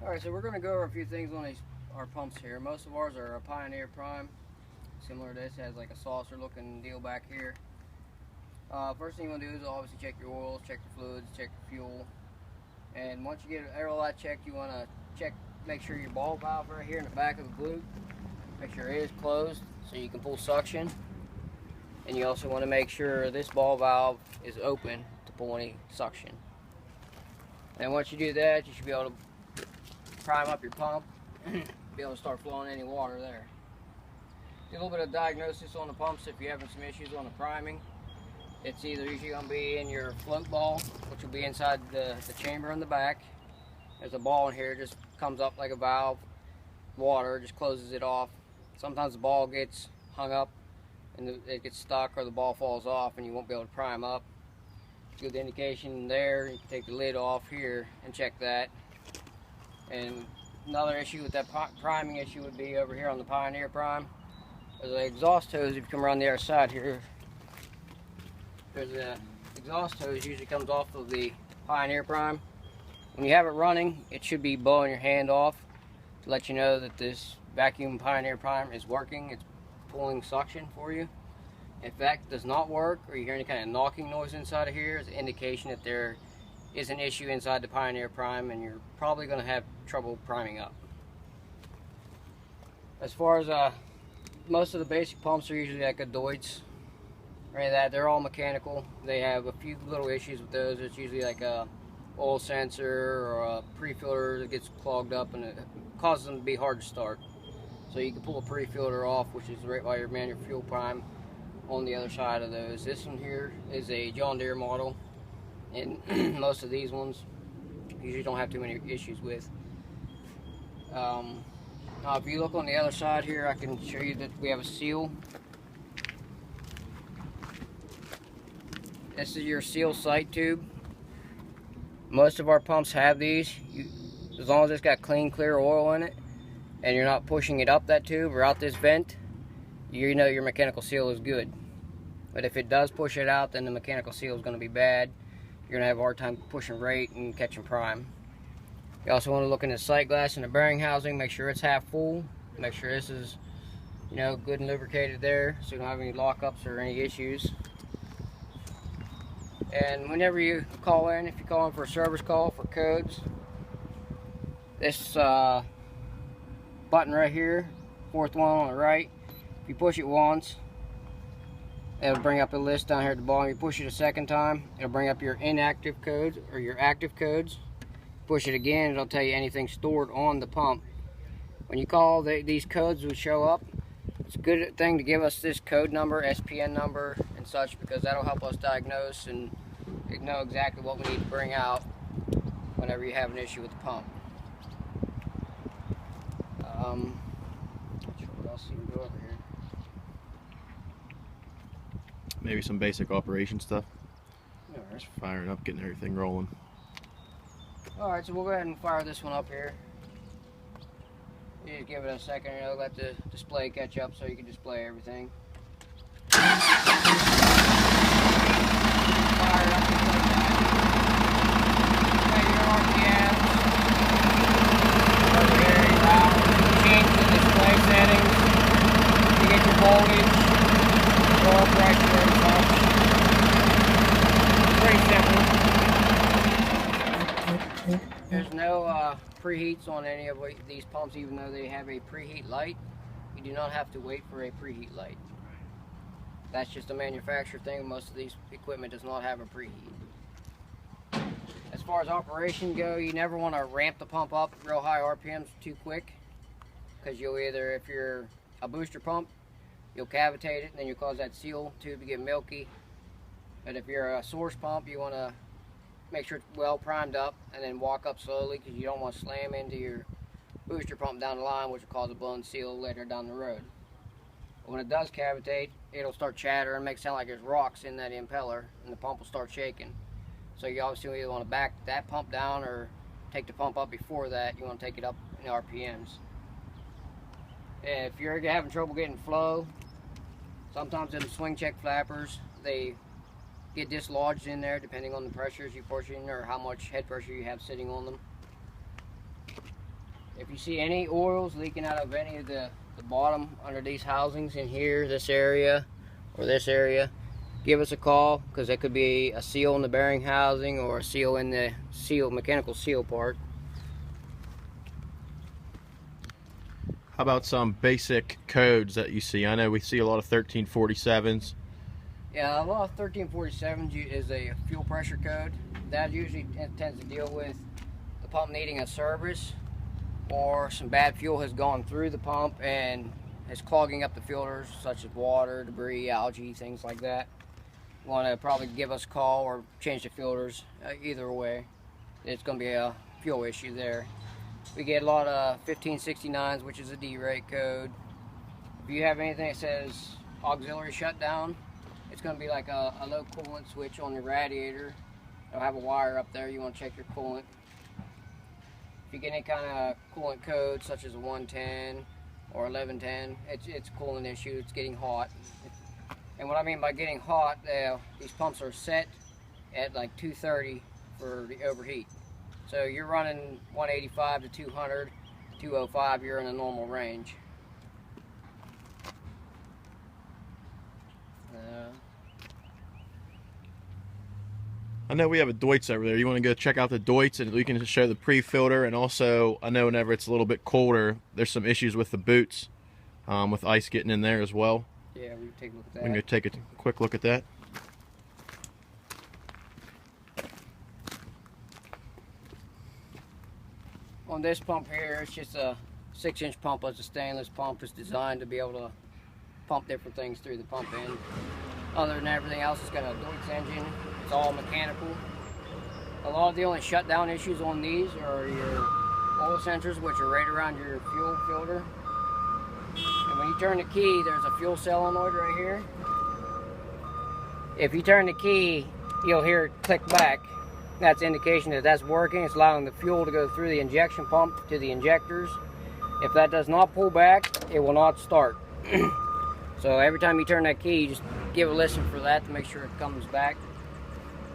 Alright, so we're going to go over a few things on our pumps here. Most of ours are a Pioneer Prime. Similar to this, has like a saucer looking deal back here. First thing you want to do is obviously check your oils, check the fluids, check the fuel. And once you get all that checked, you want to make sure your ball valve right here in the back of the glute, make sure it is closed so you can pull suction. And you also want to make sure this ball valve is open to pull any suction. And once you do that, you should be able to prime up your pump, be able to start flowing any water there. Do a little bit of diagnosis on the pumps if you're having some issues on the priming. It's either usually going to be in your float ball, which will be inside the chamber in the back. There's a ball in here, just comes up like a valve. Water just closes it off. Sometimes the ball gets hung up and it gets stuck, or the ball falls off and you won't be able to prime up. Good indication there. You can take the lid off here and check that. And another issue with that priming issue would be over here on the Pioneer Prime. There's an exhaust hose. If you come around the other side here, there's an exhaust hose usually comes off of the Pioneer Prime. When you have it running, it should be blowing your hand off to let you know that this vacuum Pioneer Prime is working. It's pulling suction for you. If that does not work, or you hear any kind of knocking noise inside of here, it's an indication that there is an issue inside the Pioneer Prime and you're probably going to have trouble priming up. As far as most of the basic pumps are usually like a Deutz or any of that. They're all mechanical. They have a few little issues with those. It's usually like a oil sensor or a pre-filter that gets clogged up and it causes them to be hard to start. So you can pull a pre-filter off, which is right by your manual fuel prime on the other side of those. This one here is a John Deere model, and most of these ones usually don't have too many issues with. Now if you look on the other side here, I can show you that we have a seal. This is your seal sight tube. Most of our pumps have these. As long as it's got clean, clear oil in it, and you're not pushing it up that tube or out this vent, you know your mechanical seal is good. But if it does push it out, then the mechanical seal is going to be bad. You're going to have a hard time pushing rate and catching prime. You also want to look in the sight glass and the bearing housing, make sure it's half full, make sure this is, you know, good and lubricated there so you don't have any lockups or any issues. And whenever you call in, if you call in for a service call for codes, this button right here, fourth one on the right, if you push it once, it'll bring up a list down here at the bottom. You push it a second time, it'll bring up your inactive codes or your active codes. Push it again, it'll tell you anything stored on the pump. When you call, these codes will show up. It's a good thing to give us this code number, SPN number, and such, because that'll help us diagnose and know exactly what we need to bring out whenever you have an issue with the pump. Not sure what else you can go over here. Maybe some basic operation stuff. Alright. Just firing up, getting everything rolling. Alright, so we'll go ahead and fire this one up here. You just give it a second, you know, let the display catch up so you can display everything. Fire it up just like that. Set your RPMs. Over here, you have change the display settings. You get your voltage, oil pressure, and such. Pretty simple. There's no preheats on any of these pumps, even though they have a preheat light. You do not have to wait for a preheat light. That's just a manufacturer thing. Most of these equipment does not have a preheat. As far as operation go, you never want to ramp the pump up real high RPMs too quick, because you'll either, if you're a booster pump, you'll cavitate it and then you'll cause that seal tube to get milky. But if you're a source pump, you want to make sure it's well primed up and then walk up slowly, because you don't want to slam into your booster pump down the line, which will cause a blown seal later down the road. But when it does cavitate, it'll start chattering and make it sound like there's rocks in that impeller, and the pump will start shaking. So you obviously either want to back that pump down or take the pump up before that. You want to take it up in RPMs. If you're having trouble getting flow, sometimes in the swing check flappers, they get dislodged in there depending on the pressures you push in or how much head pressure you have sitting on them. If you see any oils leaking out of any of the bottom under these housings in here, this area, or this area, give us a call, because it could be a seal in the bearing housing or a seal in the mechanical seal part. How about some basic codes that you see? I know we see a lot of 1347s. Yeah, a lot of 1347s is a fuel pressure code. That usually tends to deal with the pump needing a service, or some bad fuel has gone through the pump and is clogging up the filters, such as water, debris, algae, things like that. You want to probably give us a call or change the filters. Either way, it's going to be a fuel issue there. We get a lot of 1569s, which is a D-rate code. If you have anything that says auxiliary shutdown, it's going to be like a low coolant switch on your radiator. It'll have a wire up there. You want to check your coolant. If you get any kind of coolant code, such as a 110 or 1110, it's a coolant issue. It's getting hot. And what I mean by getting hot, these pumps are set at like 230 for the overheat. So you're running 185 to 200, 205, you're in a normal range. I know we have a Deutz over there. You want to go check out the Deutz, and we can show the pre-filter. And also, I know whenever it's a little bit colder, there's some issues with the boots, with ice getting in there as well. Yeah, we can take a look at that. We can go take a quick look at that. On this pump here, it's just a 6-inch pump. It's a stainless pump. It's designed to be able to pump different things through the pump end. Other than everything else, it's got a Deutz engine. It's all mechanical. A lot of the only shutdown issues on these are your oil sensors, which are right around your fuel filter. And when you turn the key, there's a fuel solenoid right here. If you turn the key, you'll hear it click back. That's indication that that's working. It's allowing the fuel to go through the injection pump to the injectors. If that does not pull back, it will not start. So every time you turn that key, you just give a listen for that to make sure it comes back.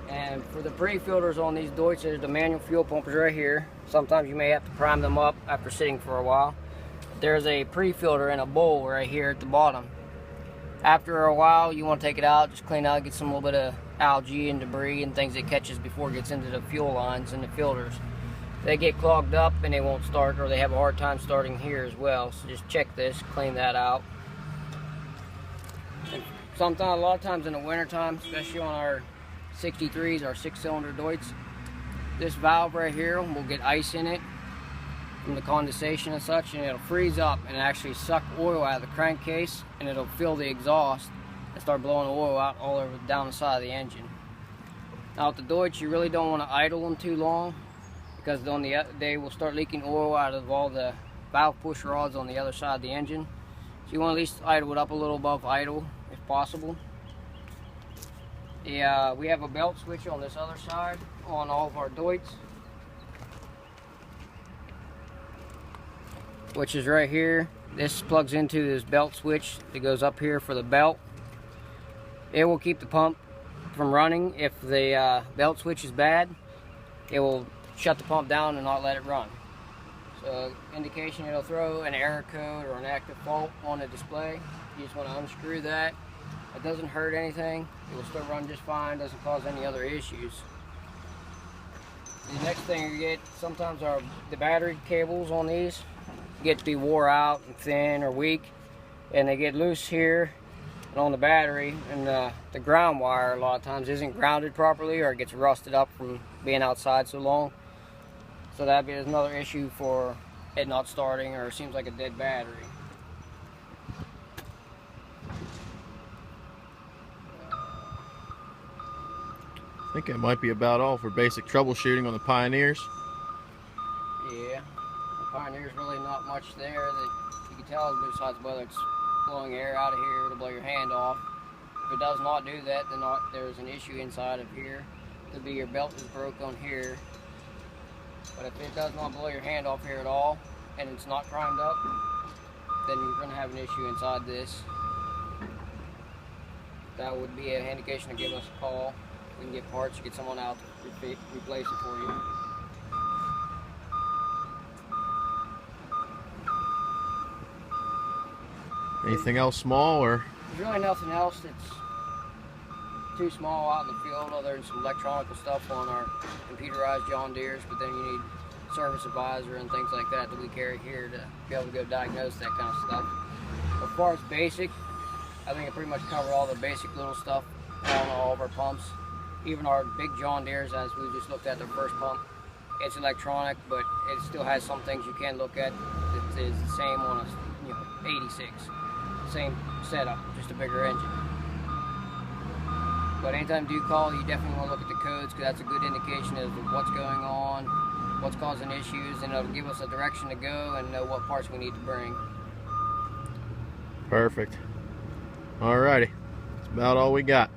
And for the pre-filters on these Deutzes, the manual fuel pump is right here. Sometimes you may have to prime them up after sitting for a while. There's a pre-filter in a bowl right here at the bottom. After a while, you want to take it out, just clean out, get some little bit of algae and debris and things it catches before it gets into the fuel lines and the filters. They get clogged up and they won't start, or they have a hard time starting here as well. So just check this, clean that out. And sometimes, a lot of times in the winter time, especially on our 63s, our 6-cylinder Deutz, this valve right here will get ice in it from the condensation and such, and it'll freeze up and actually suck oil out of the crankcase, and it'll fill the exhaust and start blowing oil out all over down the side of the engine. Now with the Deutz, you really don't want to idle them too long, because they will start leaking oil out of all the valve push rods on the other side of the engine. So you want to at least idle it up a little above idle if possible. We have a belt switch on this other side on all of our Deutz, which is right here. This plugs into this belt switch that goes up here for the belt. It will keep the pump from running. If the belt switch is bad, it will shut the pump down and not let it run. So indication, it'll throw an error code or an active fault on the display. You just want to unscrew that. It doesn't hurt anything. It will still run just fine. Doesn't cause any other issues. The next thing you get, sometimes the battery cables on these get to be wore out and thin or weak, and they get loose here and on the battery, and the ground wire a lot of times isn't grounded properly, or it gets rusted up from being outside so long. So that'd be another issue for it not starting, or it seems like a dead battery. I think it might be about all for basic troubleshooting on the Pioneers. Yeah, the Pioneer's really not much there that you can tell, besides whether it's blowing air out of here to blow your hand off. If it does not do that, then there's an issue inside of here. Could be your belt is broke on here. But if it does not blow your hand off here at all, and it's not primed up, then you're going to have an issue inside this. That would be an indication to give us a call. We can get parts, get someone out to replace it for you. Anything else small, or? There's really nothing else that's too small out in the field other than some electronic stuff on our computerized John Deeres, but then you need service advisor and things like that we carry here to be able to go diagnose that kind of stuff. As far as basic, I think I pretty much covered all the basic little stuff on all of our pumps. Even our big John Deeres, as we just looked at the first pump, it's electronic, but it still has some things you can look at. It is the same on a 86, same setup, just a bigger engine. But anytime you do call, you definitely want to look at the codes, because that's a good indication of what's going on, what's causing issues, and it'll give us a direction to go and know what parts we need to bring. Perfect. Alrighty, that's about all we got.